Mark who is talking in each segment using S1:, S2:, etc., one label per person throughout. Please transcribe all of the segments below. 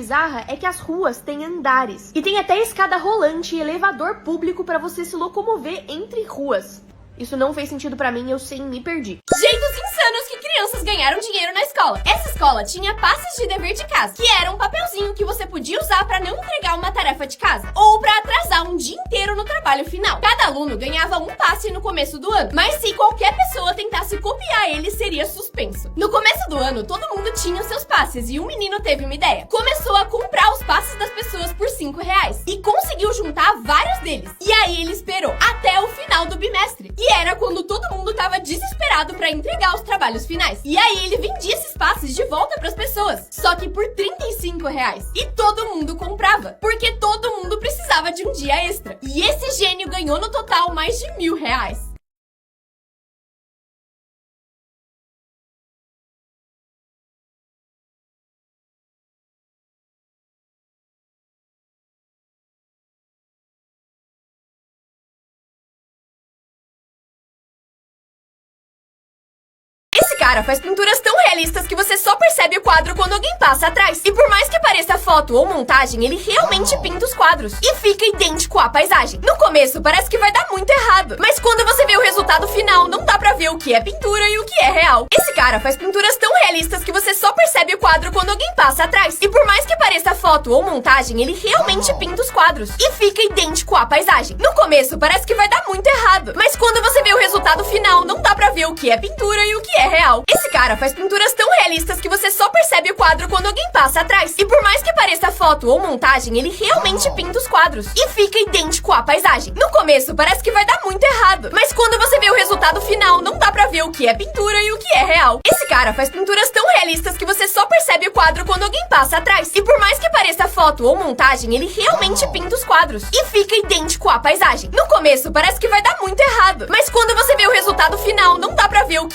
S1: bizarra é que as ruas têm andares. E tem até escada rolante e elevador público pra você se locomover entre ruas. Isso não fez sentido pra mim, eu sim me perdi.
S2: Jeitos insanos que crianças ganharam dinheiro na escola. Essa escola tinha passes de dever de casa, que era um papelzinho que você podia usar pra não entregar uma tarefa de casa, ou pra atrasar um dia inteiro no trabalho final. Cada aluno ganhava um passe no começo do ano, mas se qualquer pessoa tentasse copiar ele, seria suspenso. No começo do ano, todo mundo tinha seus passes e um menino teve uma ideia. Começou a comprar os passes das pessoas por R$5 e conseguiu juntar vários deles. E aí ele esperou até o final do bimestre. E era quando todo mundo tava desesperado pra entregar os trabalhos finais. E aí ele vendia esses passes de volta pras pessoas, só que por R$35. E todo mundo comprava, porque todo mundo precisava de um dia extra. E esse gênio ganhou no total mais de R$1.000. Esse cara faz pinturas tão realistas que você só percebe o quadro quando alguém passa atrás. E por mais que pareça foto ou montagem, ele realmente pinta os quadros e fica idêntico à paisagem. No começo parece que vai dar muito errado, mas quando você vê o resultado final, não dá pra ver o que é pintura e o que é real. Esse cara faz pinturas tão realistas que você só percebe o quadro quando alguém passa atrás. E por mais que pareça foto ou montagem, ele realmente pinta os quadros e fica idêntico à paisagem. No começo parece que vai dar muito errado, mas quando você vê o resultado final, não dá pra ver o que é pintura e o que é real. Esse cara faz pinturas tão realistas que você só percebe o quadro quando alguém passa atrás. E por mais que pareça foto ou montagem, ele realmente pinta os quadros e fica idêntico à paisagem. No começo parece que vai dar muito errado, mas quando você vê o resultado final, não dá pra ver o que é pintura e o que é real. Esse cara faz pinturas tão realistas que você só percebe o quadro quando alguém passa atrás. E por mais que pareça foto ou montagem, ele realmente pinta os quadros e fica idêntico à paisagem. No começo parece que vai dar muito errado, mas quando você vê o resultado final, não dá pra ver o que é pintura e o que é real. Esse cara faz pinturas tão realistas que você só percebe o quadro quando alguém passa atrás. E por mais que pareça foto ou montagem, ele realmente pinta os quadros e fica idêntico à paisagem. No começo parece que vai dar muito errado, mas quando você vê o resultado final, não dá pra ver o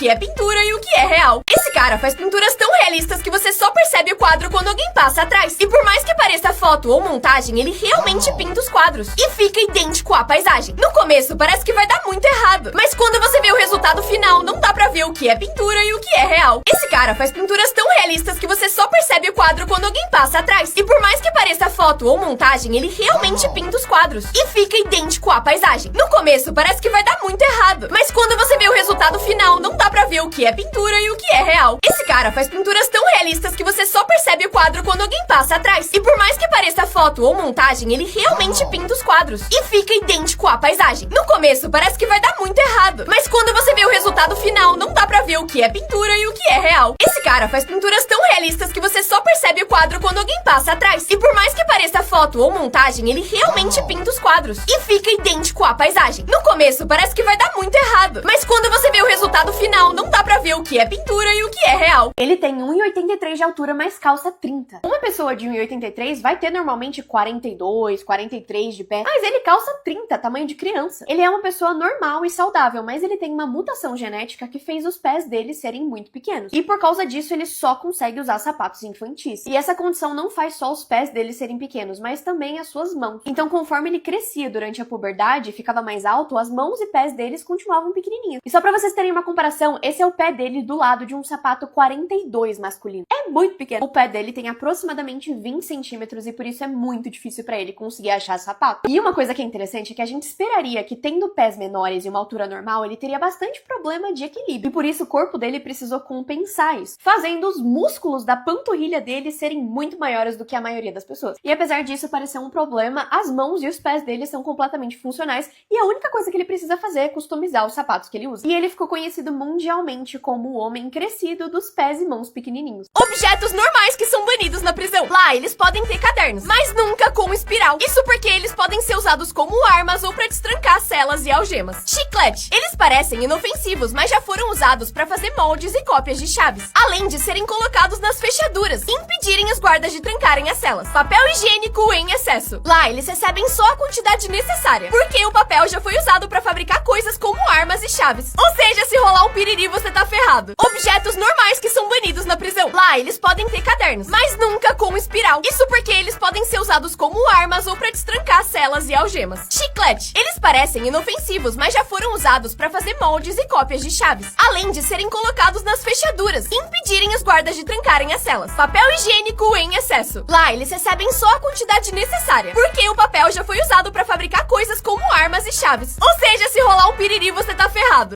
S2: que é pintura e o que é real. Esse cara faz pinturas tão realistas que você só percebe o quadro quando alguém passa atrás. E por mais que pareça foto ou montagem, ele realmente pinta os quadros e fica idêntico à paisagem. No começo parece que vai dar muito errado, mas quando você vê o resultado final, não dá pra ver o que é pintura e o que é real. Esse cara faz pinturas tão realistas que você só percebe o quadro quando alguém passa atrás. E por mais que pareça foto ou montagem, ele realmente pinta os quadros e fica idêntico à paisagem. No começo parece que vai dar muito errado, mas quando você vê o resultado final, não dá pra ver o que é pintura e o que é real. Esse cara faz pinturas tão realistas que você só percebe o quadro quando alguém passa atrás. E por mais que pareça foto ou montagem, ele realmente pinta os quadros e fica idêntico à paisagem. No começo parece que vai dar muito errado, mas quando você vê o resultado final, não dá pra ver o que é pintura e o que é real.
S1: Ele tem 1,83 de altura, mas calça 30. Uma pessoa de 1,83 vai ter normalmente 42, 43 de pé, mas ele calça 30, tamanho de criança. Ele é uma pessoa normal e saudável, mas ele tem uma mutação genética que fez os pés dele serem muito pequenos. E por causa disso, ele só consegue usar sapatos infantis. E essa condição não faz só os pés dele serem pequenos, mas também as suas mãos. Então, conforme ele crescia durante a puberdade e ficava mais alto, as mãos e pés deles continuavam pequenininhos. E só pra vocês terem uma comparação, esse é o pé dele do lado de um sapato 42 masculino. É muito pequeno. O pé dele tem aproximadamente 20 centímetros e por isso é muito difícil pra ele conseguir achar sapato. E uma coisa que é interessante é que a gente esperaria que, tendo pés menores e uma altura normal, ele teria bastante problema de equilíbrio. E por isso o corpo dele precisou compensar isso, fazendo os músculos da panturrilha dele serem muito maiores do que a maioria das pessoas. E apesar disso parecer um problema, as mãos e os pés dele são completamente funcionais e a única coisa que ele precisa fazer é customizar os sapatos que ele usa. E ele ficou conhecido mundialmente como o homem crescido dos pés e mãos pequenininhos.
S2: Objetos normais que são banidos na prisão. Lá, eles podem ter cadernos, mas nunca com espiral. Isso porque eles podem ser usados como armas ou pra destrancar celas e algemas. Chiclete. Eles parecem inofensivos, mas já foram usados pra fazer moldes e cópias de chaves, além de serem colocados nas fechaduras e impedirem os guardas de trancarem as celas. Papel higiênico em excesso. Lá, eles recebem só a quantidade necessária, porque o papel já foi usado pra fabricar coisas como armas e chaves. Ou seja, se rolar um piriri, você tá ferrado. ferrado. Objetos normais que são banidos na prisão. Lá, eles podem ter cadernos, mas nunca com espiral. Isso porque eles podem ser usados como armas ou pra destrancar celas e algemas. Chiclete. Eles parecem inofensivos, mas já foram usados pra fazer moldes e cópias de chaves. Além de serem colocados nas fechaduras e impedirem os guardas de trancarem as celas. Papel higiênico em excesso. Lá, eles recebem só a quantidade necessária, porque o papel já foi usado pra fabricar coisas como armas e chaves. Ou seja, se rolar um piriri, você tá ferrado.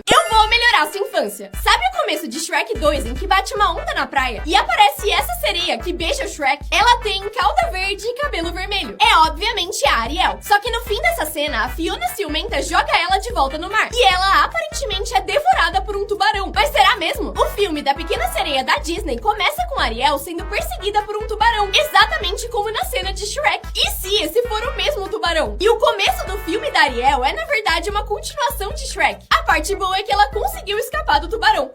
S2: Eu vou melhorar sua infância. Sabe o começo de Shrek 2, em que bate uma onda na praia e aparece essa sereia que beija o Shrek? Ela tem cauda verde e cabelo vermelho. É obviamente a Ariel. Só que no fim dessa cena, a Fiona ciumenta joga ela de volta no mar. E ela aparentemente é devorada por um tubarão. Mas será mesmo? O filme da Pequena Sereia da Disney começa com Ariel sendo perseguida por um tubarão. Exatamente como na cena de Shrek. E se esse for o mesmo tubarão? E o começo do filme da Ariel é na verdade uma continuação de Shrek. A parte boa é que ela conseguiu escapar do tubarão.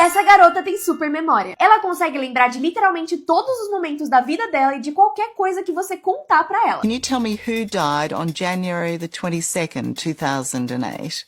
S1: Essa garota tem super memória. Ela consegue lembrar de literalmente todos os momentos da vida dela e de qualquer coisa que você contar pra ela.
S3: Can you tell me who died on January the 22nd, 2008?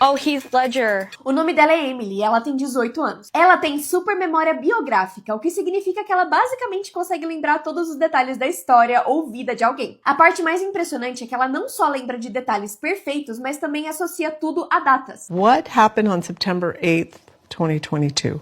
S4: Oh, Heath Ledger.
S1: O nome dela é Emily e ela tem 18 anos. Ela tem super memória biográfica, o que significa que ela basicamente consegue lembrar todos os detalhes da história ou vida de alguém. A parte mais impressionante é que ela não só lembra de detalhes perfeitos, mas também associa tudo a datas.
S5: What happened on September 8th, 2022?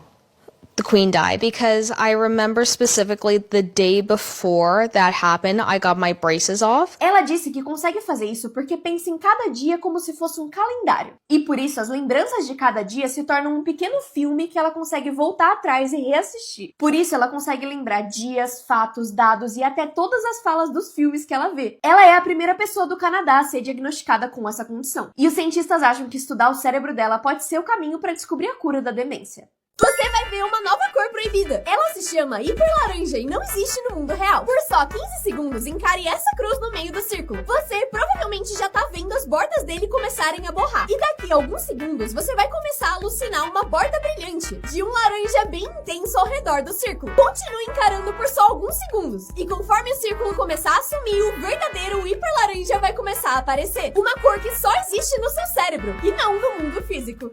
S4: The Queen died because I remember specifically the day before that happened, I got my braces off.
S1: Ela disse que consegue fazer isso porque pensa em cada dia como se fosse um calendário. E por isso as lembranças de cada dia se tornam um pequeno filme que ela consegue voltar atrás e reassistir. Por isso ela consegue lembrar dias, fatos, dados e até todas as falas dos filmes que ela vê. Ela é a primeira pessoa do Canadá a ser diagnosticada com essa condição. E os cientistas acham que estudar o cérebro dela pode ser o caminho para descobrir a cura da demência.
S2: Você vai ver uma nova cor proibida. Ela se chama hiperlaranja e não existe no mundo real. Por só 15 segundos, encare essa cruz no meio do círculo. Você provavelmente já tá vendo as bordas dele começarem a borrar. E daqui a alguns segundos, você vai começar a alucinar uma borda brilhante de um laranja bem intenso ao redor do círculo. Continue encarando por só alguns segundos. E conforme o círculo começar a sumir, o verdadeiro hiperlaranja vai começar a aparecer. Uma cor que só existe no seu cérebro e não no mundo físico.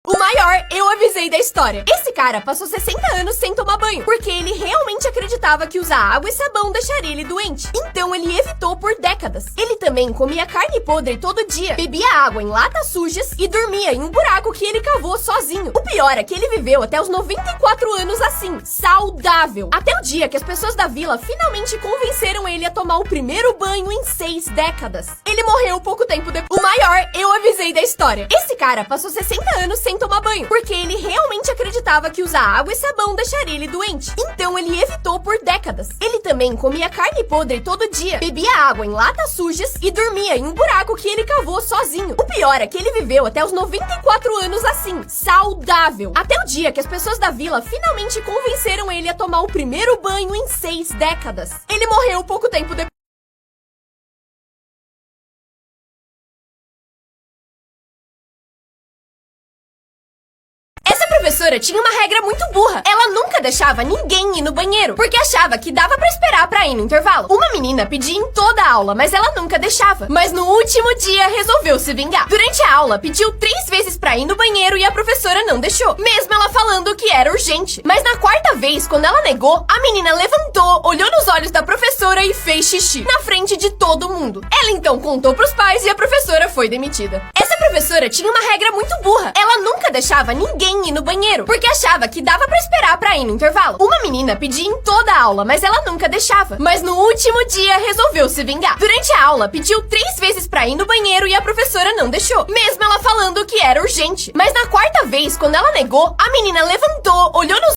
S2: O maior eu avisei da história. Esse cara passou 60 anos sem tomar banho, porque ele realmente acreditava que usar água e sabão deixaria ele doente. Então ele evitou por décadas. Ele também comia carne podre todo dia, bebia água em latas sujas e dormia em um buraco que ele cavou sozinho. O pior é que ele viveu até os 94 anos assim, saudável. Até o dia que as pessoas da vila finalmente convenceram ele a tomar o primeiro banho em 6 décadas. Ele morreu pouco tempo depois. O maior eu avisei da história. Esse cara passou 60 anos sem tomar banho, porque ele realmente acreditava que usar água e sabão deixaria ele doente. Então ele evitou por décadas. Ele também comia carne podre todo dia, bebia água em latas sujas e dormia em um buraco que ele cavou sozinho. O pior é que ele viveu até os 94 anos assim, saudável. Até o dia que as pessoas da vila finalmente convenceram ele a tomar o primeiro banho em 6 décadas. Ele morreu pouco tempo depois. professora tinha uma regra muito burra. Ela nunca deixava ninguém ir no banheiro, porque achava que dava pra esperar pra ir no intervalo. Uma menina pedia em toda a aula, mas ela nunca deixava. Mas no último dia resolveu se vingar. Durante a aula, pediu 3 vezes pra ir no banheiro e a professora não deixou, mesmo ela falando que era urgente. Mas na quarta vez, quando ela negou, a menina levantou, olhou nos olhos da professora e fez xixi na frente de todo mundo. Ela então contou pros pais e a professora foi demitida. Essa professora tinha uma regra muito burra. Ela nunca deixava ninguém ir no banheiro, porque achava que dava pra esperar pra ir no intervalo. Uma menina pedia em toda a aula, mas ela nunca deixava. Mas no último dia resolveu se vingar. Durante a aula, pediu 3 vezes pra ir no banheiro e a professora não deixou, mesmo ela falando que era urgente. Mas na quarta vez, quando ela negou, a menina levantou, olhou nos